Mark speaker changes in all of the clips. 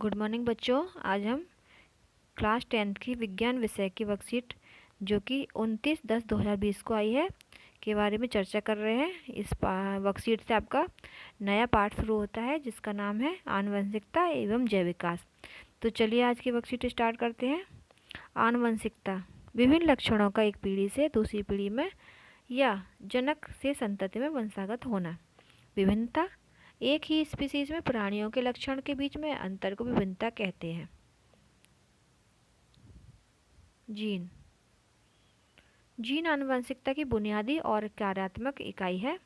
Speaker 1: Good morning बच्चों। आज हम क्लास 10th की विज्ञान विषय की वर्कशीट जो कि 29/10/2020 को आई है के बारे में चर्चा कर रहे हैं। इस वर्कशीट से आपका नया पाठ शुरू होता है जिसका नाम है आनुवंशिकता एवं जैव विकास। तो चलिए आज की वर्कशीट स्टार्ट करते हैं। आनुवंशिकता विभिन्न लक्षणों का एक पीढ़ी से दूसरी पीढ़ी में या जनक से संतति में वंशागत होना। विभिन्नता एक ही स्पीसीज में प्राणियों के लक्षण के बीच में अंतर को विभिन्नता कहते हैं। जीन जीन आनुवंशिकता की बुनियादी और कार्यात्मक इकाई है।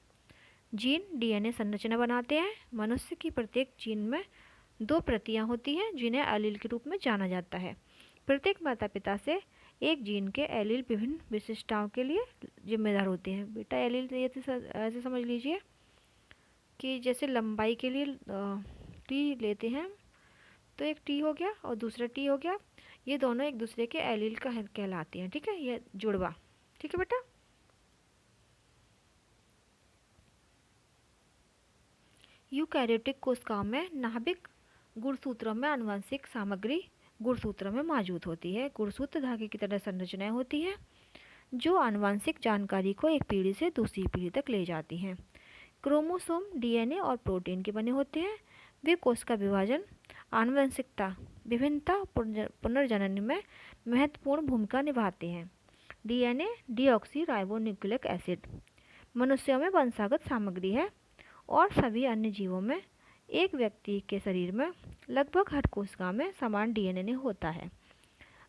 Speaker 1: जीन डीएनए संरचना बनाते हैं। मनुष्य की प्रत्येक जीन में 2 प्रतियां होती हैं जिन्हें एलील के रूप में जाना जाता है। प्रत्येक माता पिता से एक जीन के एलील विभिन्न विशिष्टताओं के लिए जिम्मेदार होते हैं। बेटा एलील ऐसे समझ लीजिए कि जैसे लंबाई के लिए टी लेते हैं तो एक टी हो गया और दूसरा टी हो गया, ये दोनों एक दूसरे के एलील का कहलाती हैं। ठीक है, ये जुड़वा। ठीक है बेटा। यूकैरियोटिक कोशिकाओं में नाभिक गुणसूत्रों में आनुवंशिक सामग्री गुणसूत्रों में मौजूद होती है। गुणसूत्र धागे की तरह संरचनाएं होती हैं जो आनुवंशिक जानकारी को एक पीढ़ी से दूसरी पीढ़ी तक ले जाती हैं। क्रोमोसोम डीएनए और प्रोटीन के बने होते हैं। वे कोशिका विभाजन, आनुवंशिकता, विभिन्नता, पुनर्जनन में महत्वपूर्ण भूमिका निभाते हैं। डीएनए डीऑक्सी राइबोन्यूक्लिक एसिड मनुष्यों में वंशागत सामग्री है और सभी अन्य जीवों में। एक व्यक्ति के शरीर में लगभग हर कोशिका में समान डीएनए होता है।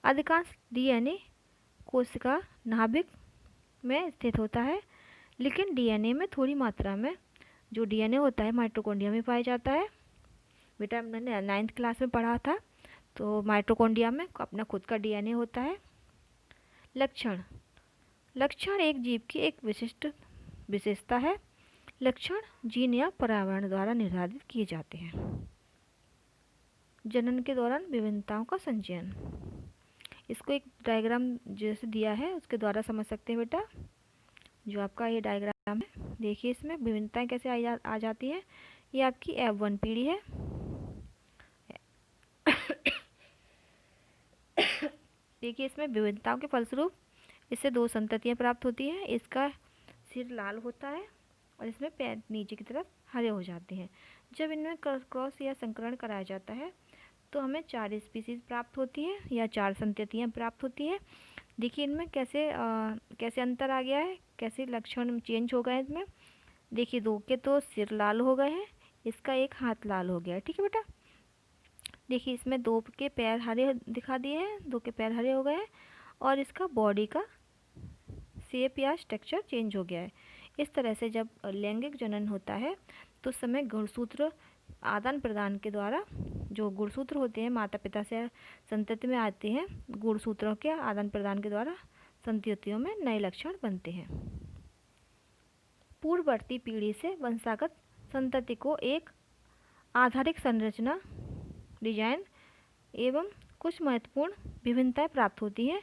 Speaker 1: अधिकांश डीएनए कोशिका नाभिक में स्थित होता है, लेकिन डीएनए में थोड़ी मात्रा में जो डीएनए होता है माइटोकॉन्ड्रिया में पाया जाता है। बेटा मैंने 9th क्लास में पढ़ा था, तो माइटोकॉन्ड्रिया में अपना खुद का डीएनए होता है। लक्षण लक्षण एक जीव की एक विशिष्ट विशेषता है। लक्षण जीन या पर्यावरण द्वारा निर्धारित किए जाते हैं। जनन के दौरान विभिन्नताओं का संचयन, इसको एक डायग्राम जैसे दिया है उसके द्वारा समझ सकते हैं बेटा। जो आपका ये डायग्राम है, देखिए इसमें विभिन्नताएं कैसे आ जाती हैं। ये आपकी F1 पीढ़ी है। देखिए इसमें विभिन्नताओं के फलस्वरूप इससे 2 संततियां प्राप्त होती हैं। इसका सिर लाल होता है और इसमें पैर नीचे की तरफ हरे हो जाते हैं। जब इनमें क्रॉस या संकरण कराया जाता है तो हमें 4 स्पीसीज प्राप्त होती है या 4 संततियां प्राप्त होती है। देखिए इनमें कैसे अंतर आ गया है, कैसे लक्षण चेंज हो गए इसमें। देखिए 2 के तो सिर लाल हो गए हैं, इसका एक हाथ लाल हो गया है। ठीक है बेटा। देखिए इसमें 2 के पैर हरे दिखा दिए हैं, 2 के पैर हरे हो गए हैं और इसका बॉडी का शेप या स्ट्रक्चर चेंज हो गया है। इस तरह से जब लैंगिक जनन होता है तो उस समय गुणसूत्र आदान प्रदान के द्वारा, जो गुणसूत्र होते हैं माता पिता से संतति में आते हैं, गुणसूत्रों के आदान प्रदान के द्वारा संततियों में नए लक्षण बनते हैं। पूर्ववर्ती पीढ़ी से वंशागत संतति को एक आधारिक संरचना, डिजाइन एवं कुछ महत्वपूर्ण विभिन्नताएं प्राप्त होती हैं।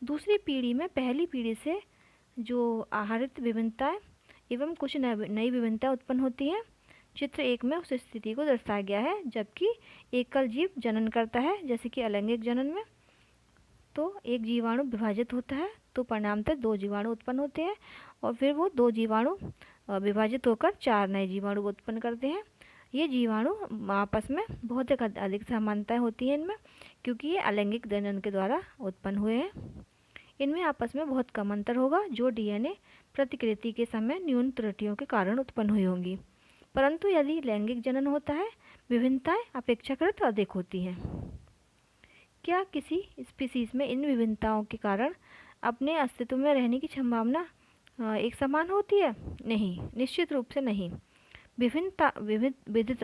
Speaker 1: दूसरी पीढ़ी में पहली पीढ़ी से जो आहरित विभिन्नताएं एवं कुछ नई विभिन्नताएं उत्पन्न होती हैं। चित्र 1 में उस स्थिति को दर्शाया गया है जबकि एकल जीव जनन करता है, जैसे कि अलैंगिक जनन में तो एक जीवाणु विभाजित होता है तो परिणामतः 2 जीवाणु उत्पन्न होते हैं और फिर वो 2 जीवाणु विभाजित होकर 4 नए जीवाणु उत्पन्न करते हैं। ये जीवाणु आपस में बहुत अधिक समानताएं होती हैं इनमें, क्योंकि ये अलैंगिक जनन के द्वारा उत्पन्न हुए हैं। इनमें आपस में बहुत कम अंतर होगा जो डीएनए प्रतिकृति के समय न्यून त्रुटियों के कारण उत्पन्न हुई होंगी। परंतु यदि लैंगिक जनन होता है विभिन्नताएं अपेक्षाकृत अधिक होती हैं। क्या किसी स्पीसीज में इन विभिन्नताओं के कारण अपने अस्तित्व में रहने की संभावना एक समान होती है? नहीं, निश्चित रूप से नहीं।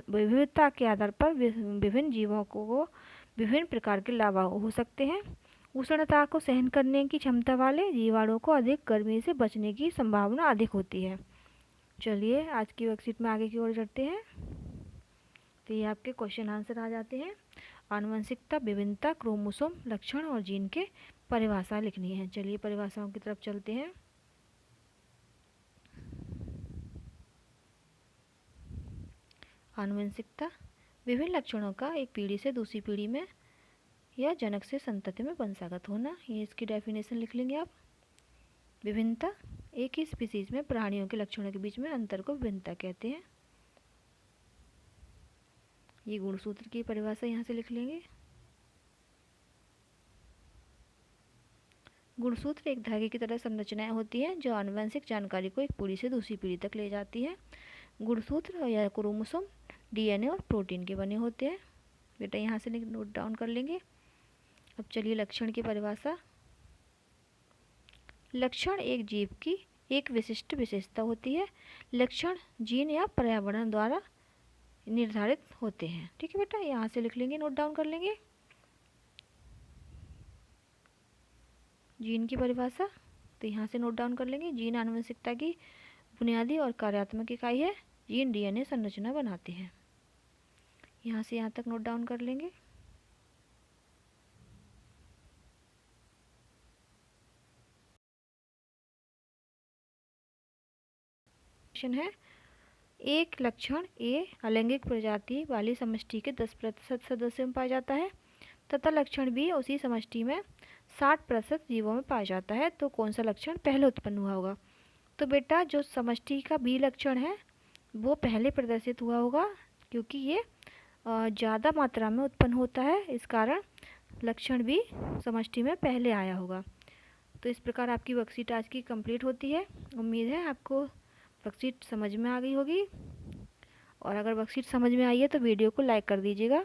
Speaker 1: विविधता के आधार पर विभिन्न जीवों को विभिन्न प्रकार के लाभ हो सकते हैं। उष्णता को सहन करने की क्षमता वाले जीवाणुओं को अधिक गर्मी से बचने की संभावना अधिक होती है। चलिए आज की वर्कशीट में आगे की ओर चलते हैं। तो ये आपके क्वेश्चन आंसर आ जाते हैं। आनुवंशिकता, विभिन्नता, क्रोमोसोम, लक्षण और जीन के परिभाषा लिखनी है। चलिए परिभाषाओं की तरफ चलते हैं। आनुवंशिकता विभिन्न लक्षणों का एक पीढ़ी से दूसरी पीढ़ी में या जनक से संतति में वंशागत होना, ये इसकी डेफिनेशन लिख लेंगे आप। विभिन्नता, एक ही स्पीसीज में प्राणियों के लक्षणों के बीच में अंतर को विभिन्नता कहते हैं। ये गुणसूत्र की परिभाषा यहाँ से लिख लेंगे। गुणसूत्र एक धागे की तरह संरचनाएं होती हैं जो आनुवंशिक जानकारी को एक पीढ़ी से दूसरी पीढ़ी तक ले जाती है। गुणसूत्र या क्रोमोसोम डीएनए और प्रोटीन के बने होते हैं। बेटा यहाँ से नोट डाउन कर लेंगे। अब चलिए लक्षण की परिभाषा। लक्षण एक जीव की एक विशिष्ट विशेषता होती है। लक्षण जीन या पर्यावरण द्वारा निर्धारित होते हैं। ठीक है बेटा, यहाँ से लिख लेंगे, नोट डाउन कर लेंगे। जीन की परिभाषा तो यहाँ से नोट डाउन कर लेंगे। जीन आनुवंशिकता की बुनियादी और कार्यात्मक इकाई है। जीन डीएनए संरचना बनाते हैं। यहाँ से यहाँ तक नोट डाउन कर लेंगे। है एक लक्षण ए अलैंगिक प्रजाति वाली समष्टि के 10% सदस्यों में पाया जाता है तथा लक्षण बी उसी समष्टि में 60% जीवों में पाया जाता है। तो कौन सा लक्षण पहले उत्पन्न हुआ होगा? तो बेटा जो समष्टि का बी लक्षण है वो पहले प्रदर्शित हुआ होगा, क्योंकि ये ज़्यादा मात्रा में उत्पन्न होता है, इस कारण लक्षण भी समष्टि में पहले आया होगा। तो इस प्रकार आपकी वर्कशीट आज की कंप्लीट होती है। उम्मीद है आपको वर्कशीट समझ में आ गई होगी, और अगर वर्कशीट समझ में आई है तो वीडियो को लाइक कर दीजिएगा।